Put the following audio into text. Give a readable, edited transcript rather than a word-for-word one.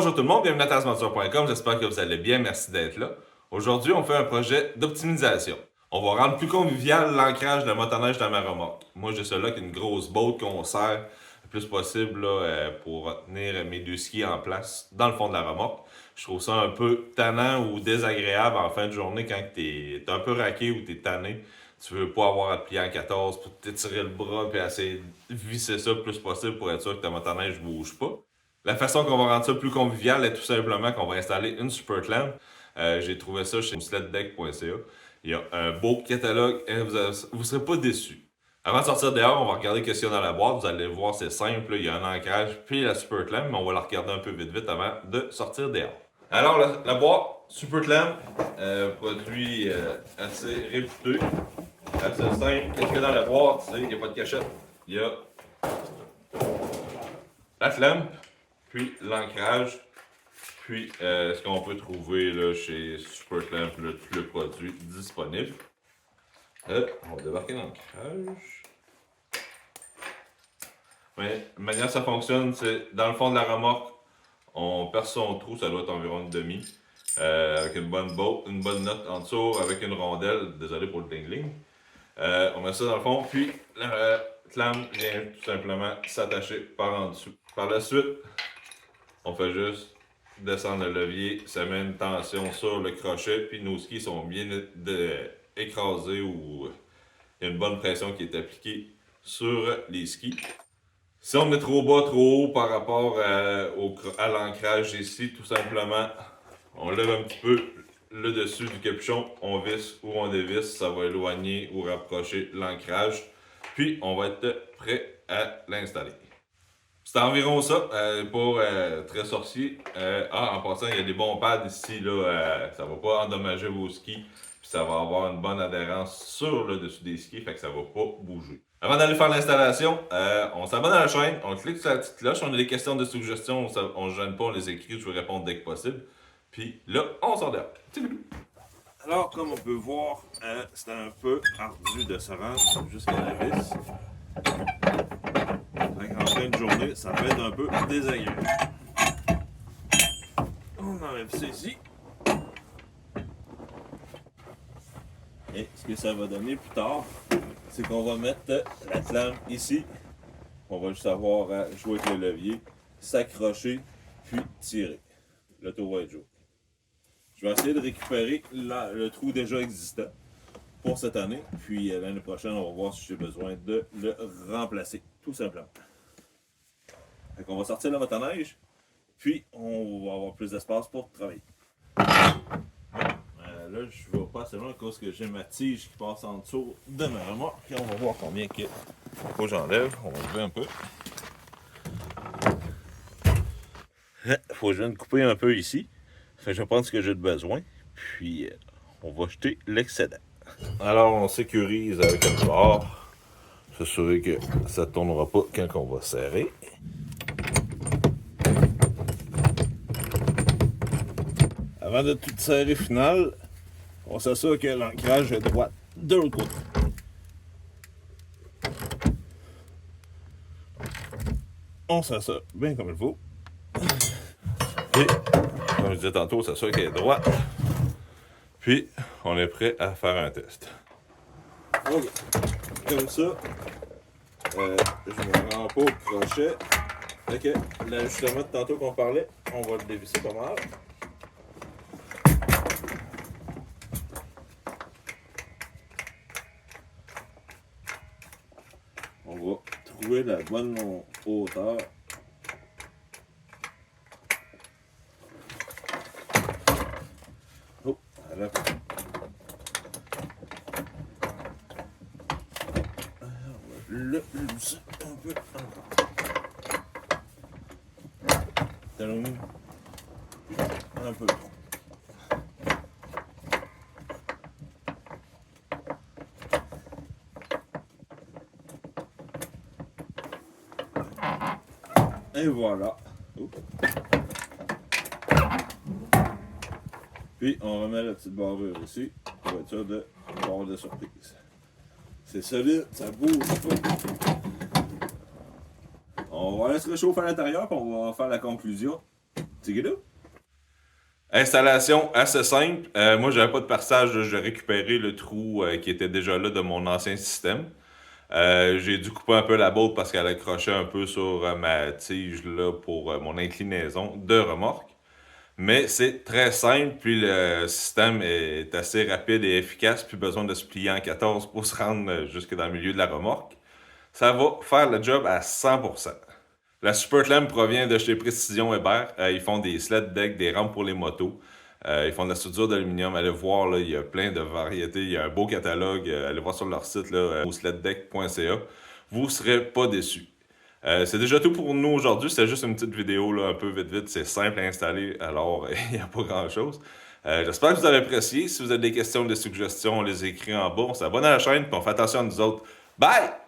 Bonjour tout le monde, bienvenue à tasmature.com, j'espère que vous allez bien, merci d'être là. Aujourd'hui, on fait un projet d'optimisation. On va rendre plus convivial l'ancrage de la motoneige dans ma remorque. Moi, j'ai celui-là qui est une grosse boat qu'on sert le plus possible là, pour tenir mes deux skis en place dans le fond de la remorque. Je trouve ça un peu tannant ou désagréable en fin de journée quand t'es un peu raqué ou t'es tanné. Tu veux pas avoir à te plier en 14 pour t'étirer le bras et essayer de visser ça le plus possible pour être sûr que ta motoneige bouge pas. La façon qu'on va rendre ça plus convivial est tout simplement qu'on va installer une super clamp. J'ai trouvé ça chez sleddeck.ca. Il y a un beau catalogue et vous ne serez pas déçus. Avant de sortir dehors, on va regarder qu'est-ce qu'il y a dans la boîte. Vous allez voir, c'est simple. Il y a un ancrage puis la super clamp, mais on va la regarder un peu vite avant de sortir dehors. Alors, la boîte super clamp, produit assez réputé, assez simple. Qu'est-ce qu'il y a dans la boîte? Il n'y a pas de cachette. Il y a la clamp, puis l'ancrage, puis ce qu'on peut trouver là, chez Superclamp, tout le produit disponible. On va débarquer l'ancrage. Mais la manière que ça fonctionne, c'est dans le fond de la remorque, on perce son trou, ça doit être environ une demi, avec une bonne botte, une bonne note en dessous, avec une rondelle, désolé pour le dingling. On met ça dans le fond, puis la clamp vient tout simplement s'attacher par en dessous. Par la suite, on fait juste descendre le levier, ça met une tension sur le crochet, puis nos skis sont bien écrasés ou il y a une bonne pression qui est appliquée sur les skis. Si on est trop bas, trop haut par rapport à l'ancrage ici, tout simplement, on lève un petit peu le dessus du capuchon, on visse ou on dévisse, ça va éloigner ou rapprocher l'ancrage, puis on va être prêt à l'installer. C'est environ ça, pour très sorcier. En passant, il y a des bons pads ici, là, ça va pas endommager vos skis, puis ça va avoir une bonne adhérence sur le dessus des skis, fait que ça va pas bouger. Avant d'aller faire l'installation, on s'abonne à la chaîne, on clique sur la petite cloche, on a des questions de suggestions, on se gêne pas, on les écrit, je vais répondre dès que possible. Puis là, on sort dehors. Alors, comme on peut voir, c'est un peu ardu de se rendre jusqu'à la vis. En fin de journée, ça va être un peu désagréable. On enlève ça ici. Et ce que ça va donner plus tard, c'est qu'on va mettre la clamp ici. On va juste avoir à jouer avec le levier, s'accrocher, puis tirer. Le tour va être joué. Je vais essayer de récupérer le trou déjà existant pour cette année. Puis l'année prochaine, on va voir si j'ai besoin de le remplacer, tout simplement. Fait qu'on va sortir la motoneige, puis on va avoir plus d'espace pour travailler. Là, je ne vais pas assez loin à cause que j'ai ma tige qui passe en dessous de ma remorque. Puis on va voir combien que faut que j'enlève. On va lever un peu. Faut que je vienne couper un peu ici. Fait que je vais prendre ce que j'ai de besoin. Puis on va jeter l'excédent. Alors on sécurise avec un bord. S'assurer que ça ne tournera pas quand on va serrer. Avant de tout serrer final, on s'assure que l'ancrage est droit de l'autre côté. On s'assure bien comme il faut. Et, comme je disais tantôt, on s'assure qu'elle est droite. Puis, on est prêt à faire un test. Ok, comme ça, je me rends pas au crochet. Ok, l'ajustement de tantôt qu'on parlait, on va le dévisser pas mal. On va trouver la bonne hauteur. Oh, voilà. On va le lousser un peu encore. Talon. Un peu trop. Et voilà. Oups. Puis on remet la petite barbure ici pour être sûr de avoir de surprise. C'est solide, ça bouge pas. On va laisser réchauffer à l'intérieur puis on va faire la conclusion Tigidou. Installation assez simple. Moi, j'avais pas de perçage, j'ai récupéré le trou qui était déjà là de mon ancien système. J'ai dû couper un peu la botte parce qu'elle accrochait un peu sur ma tige là, pour mon inclinaison de remorque. Mais c'est très simple, puis le système est assez rapide et efficace, plus besoin de se plier en 14 pour se rendre jusque dans le milieu de la remorque. Ça va faire le job à 100%. La Super Clamp provient de chez Précision Hébert. Ils font des sled decks, des rampes pour les motos. Ils font de la soudure d'aluminium. Allez voir, là, il y a plein de variétés. Il y a un beau catalogue. Allez voir sur leur site, là, au sleddeck.ca. Vous ne serez pas déçus. C'est déjà tout pour nous aujourd'hui. C'est juste une petite vidéo là, un peu vite. C'est simple à installer, alors il n'y a pas grand-chose. J'espère que vous avez apprécié. Si vous avez des questions, des suggestions, on les écrit en bas. On s'abonne à la chaîne et on fait attention à nous autres. Bye!